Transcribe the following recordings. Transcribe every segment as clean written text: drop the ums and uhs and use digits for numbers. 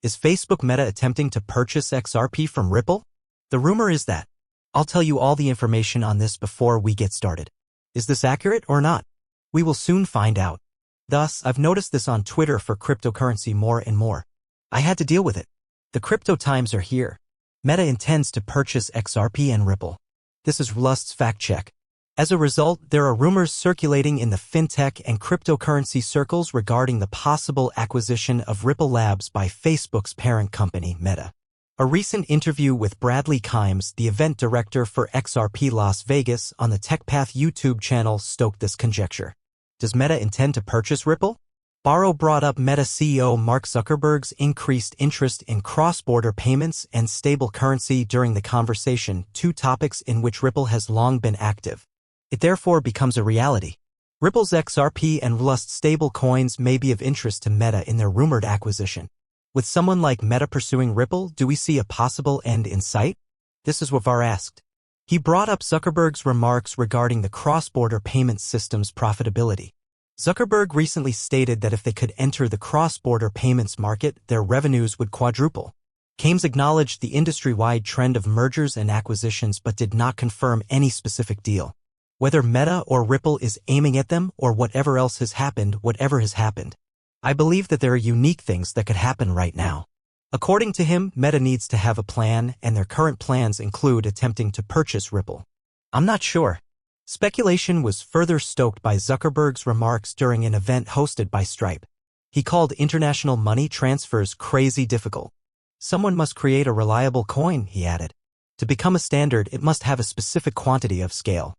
Is Facebook Meta attempting to purchase XRP from Ripple? The rumor is that. I'll tell you all the information on this before we get started. Is this accurate or not? We will soon find out. Thus, I've noticed this on Twitter for cryptocurrency more and more. I had to deal with it. The crypto times are here. Meta intends to purchase XRP and Ripple. This is Lust's fact check. As a result, there are rumors circulating in the fintech and cryptocurrency circles regarding the possible acquisition of Ripple Labs by Facebook's parent company, Meta. A recent interview with Bradley Kimes, the event director for XRP Las Vegas on the TechPath YouTube channel, stoked this conjecture. Does Meta intend to purchase Ripple? Barrow brought up Meta CEO Mark Zuckerberg's increased interest in cross-border payments and stable currency during the conversation, two topics in which Ripple has long been active. It therefore becomes a reality. Ripple's XRP and Rust stable coins may be of interest to Meta in their rumored acquisition. With someone like Meta pursuing Ripple, do we see a possible end in sight? This is what Var asked. He brought up Zuckerberg's remarks regarding the cross-border payment system's profitability. Zuckerberg recently stated that if they could enter the cross-border payments market, their revenues would quadruple. Kimes acknowledged the industry-wide trend of mergers and acquisitions but did not confirm any specific deal. Whether Meta or Ripple is aiming at them or whatever else has happened, whatever has happened. I believe that there are unique things that could happen right now. According to him, Meta needs to have a plan, and their current plans include attempting to purchase Ripple. I'm not sure. Speculation was further stoked by Zuckerberg's remarks during an event hosted by Stripe. He called international money transfers crazy difficult. Someone must create a reliable coin, he added. To become a standard, it must have a specific quantity of scale.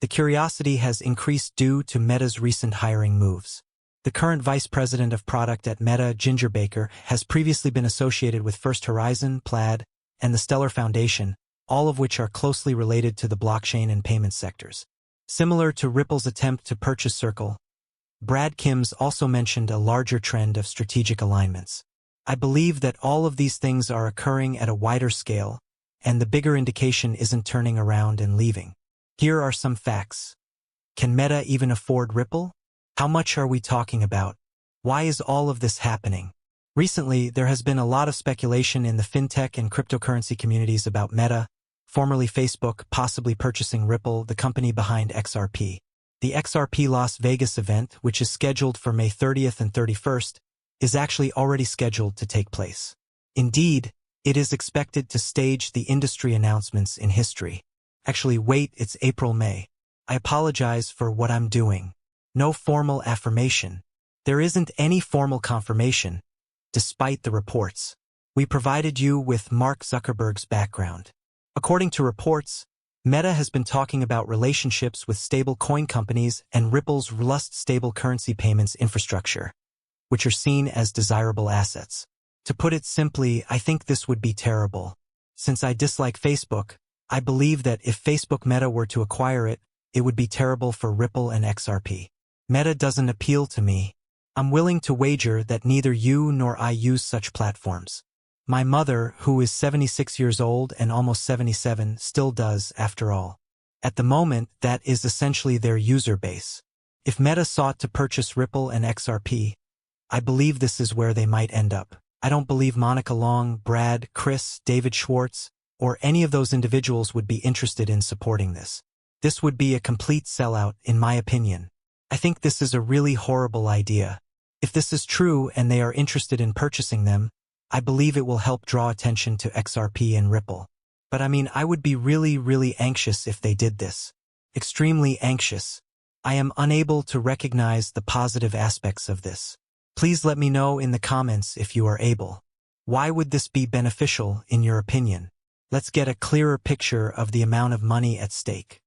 The curiosity has increased due to Meta's recent hiring moves. The current vice president of product at Meta, Ginger Baker, has previously been associated with First Horizon, Plaid, and the Stellar Foundation, all of which are closely related to the blockchain and payment sectors. Similar to Ripple's attempt to purchase Circle, Brad Kimes also mentioned a larger trend of strategic alignments. I believe that all of these things are occurring at a wider scale, and the bigger indication isn't turning around and leaving. Here are some facts. Can Meta even afford Ripple? How much are we talking about? Why is all of this happening? Recently, there has been a lot of speculation in the fintech and cryptocurrency communities about Meta, formerly Facebook, possibly purchasing Ripple, the company behind XRP. The XRP Las Vegas event, which is scheduled for May 30th and 31st, is actually already scheduled to take place. Indeed, it is expected to stage the industry announcements in history. Actually, wait, it's April-May. I apologize for what I'm doing. No formal affirmation. There isn't any formal confirmation, despite the reports. We provided you with Mark Zuckerberg's background. According to reports, Meta has been talking about relationships with stable coin companies and Ripple's Rust stable currency payments infrastructure, which are seen as desirable assets. To put it simply, I think this would be terrible. Since I dislike Facebook, I believe that if Facebook Meta were to acquire it, it would be terrible for Ripple and XRP. Meta doesn't appeal to me. I'm willing to wager that neither you nor I use such platforms. My mother, who is 76 years old and almost 77, still does, after all. At the moment, that is essentially their user base. If Meta sought to purchase Ripple and XRP, I believe this is where they might end up. I don't believe Monica Long, Brad, Chris, David Schwartz, or any of those individuals would be interested in supporting this. This would be a complete sellout, in my opinion. I think this is a really horrible idea. If this is true and they are interested in purchasing them, I believe it will help draw attention to XRP and Ripple. But I would be really anxious if they did this. Extremely anxious. I am unable to recognize the positive aspects of this. Please let me know in the comments if you are able. Why would this be beneficial, in your opinion? Let's get a clearer picture of the amount of money at stake.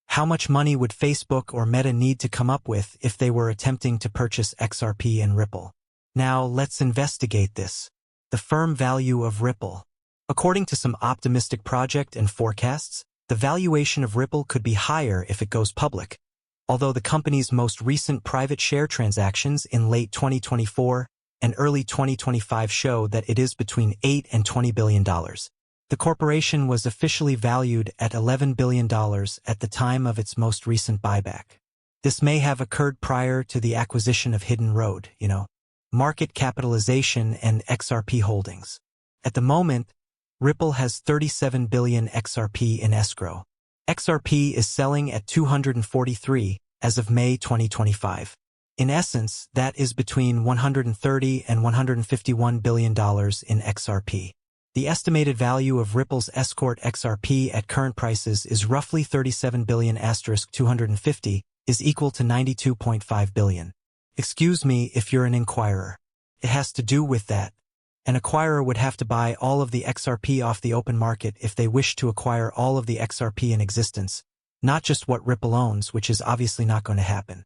How much money would Facebook or Meta need to come up with if they were attempting to purchase XRP and Ripple? Now, let's investigate this. The firm value of Ripple. According to some optimistic project and forecasts, the valuation of Ripple could be higher if it goes public. Although the company's most recent private share transactions in late 2024 and early 2025 show that it is between $8 and $20 billion. The corporation was officially valued at $11 billion at the time of its most recent buyback. This may have occurred prior to the acquisition of Hidden Road, market capitalization, and XRP holdings. At the moment, Ripple has 37 billion XRP in escrow. XRP is selling at 243 as of May 2025. In essence, that is between $130 and $151 billion in XRP. The estimated value of Ripple's escort XRP at current prices is roughly 37 billion * 250 is equal to 92.5 billion. Excuse me if you're an inquirer. It has to do with that. An acquirer would have to buy all of the XRP off the open market if they wish to acquire all of the XRP in existence, not just what Ripple owns, which is obviously not going to happen.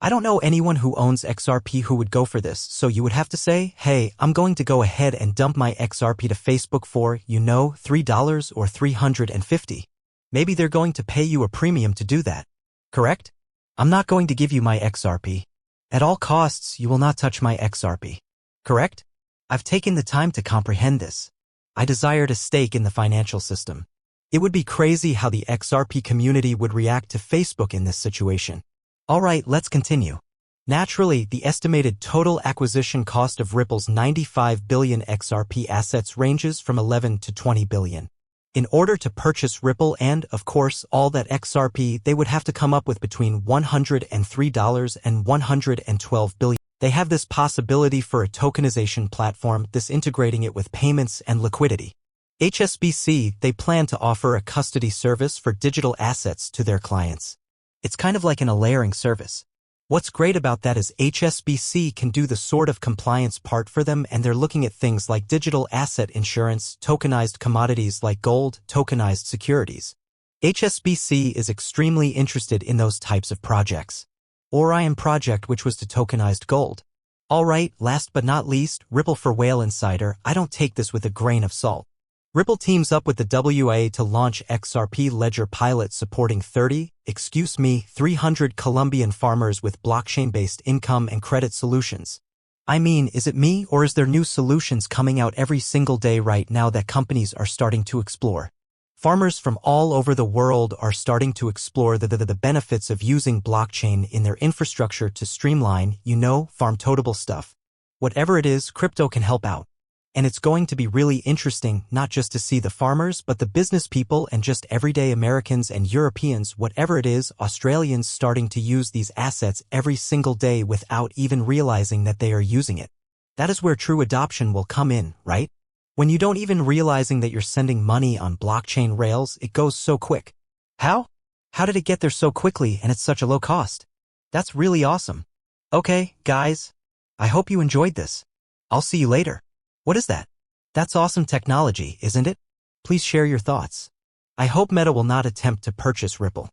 I don't know anyone who owns XRP who would go for this, so you would have to say, hey, I'm going to go ahead and dump my XRP to Facebook for, $3 or $350. Maybe they're going to pay you a premium to do that. Correct? I'm not going to give you my XRP. At all costs, you will not touch my XRP. Correct? I've taken the time to comprehend this. I desired a stake in the financial system. It would be crazy how the XRP community would react to Facebook in this situation. Alright, let's continue. Naturally, the estimated total acquisition cost of Ripple's 95 billion XRP assets ranges from 11 to 20 billion. In order to purchase Ripple and, of course, all that XRP, they would have to come up with between $103 and $112 billion. They have this possibility for a tokenization platform, this integrating it with payments and liquidity. HSBC, they plan to offer a custody service for digital assets to their clients. It's kind of like a layering service. What's great about that is HSBC can do the sort of compliance part for them, and they're looking at things like digital asset insurance, tokenized commodities like gold, tokenized securities. HSBC is extremely interested in those types of projects. Orion project, which was to tokenized gold. Alright, last but not least, Ripple for Whale Insider. I don't take this with a grain of salt. Ripple teams up with the WA to launch XRP Ledger pilot supporting 300 Colombian farmers with blockchain-based income and credit solutions. I mean, is it me, or is there new solutions coming out every single day right now that companies are starting to explore? Farmers from all over the world are starting to explore the benefits of using blockchain in their infrastructure to streamline, farm-totable stuff. Whatever it is, crypto can help out. And it's going to be really interesting, not just to see the farmers, but the business people and just everyday Americans and Europeans, whatever it is, Australians starting to use these assets every single day without even realizing that they are using it. That is where true adoption will come in, right? When you don't even realizing that you're sending money on blockchain rails, it goes so quick. How? How did it get there so quickly and at such a low cost? That's really awesome. Okay, guys. I hope you enjoyed this. I'll see you later. What is that? That's awesome technology, isn't it? Please share your thoughts. I hope Meta will not attempt to purchase Ripple.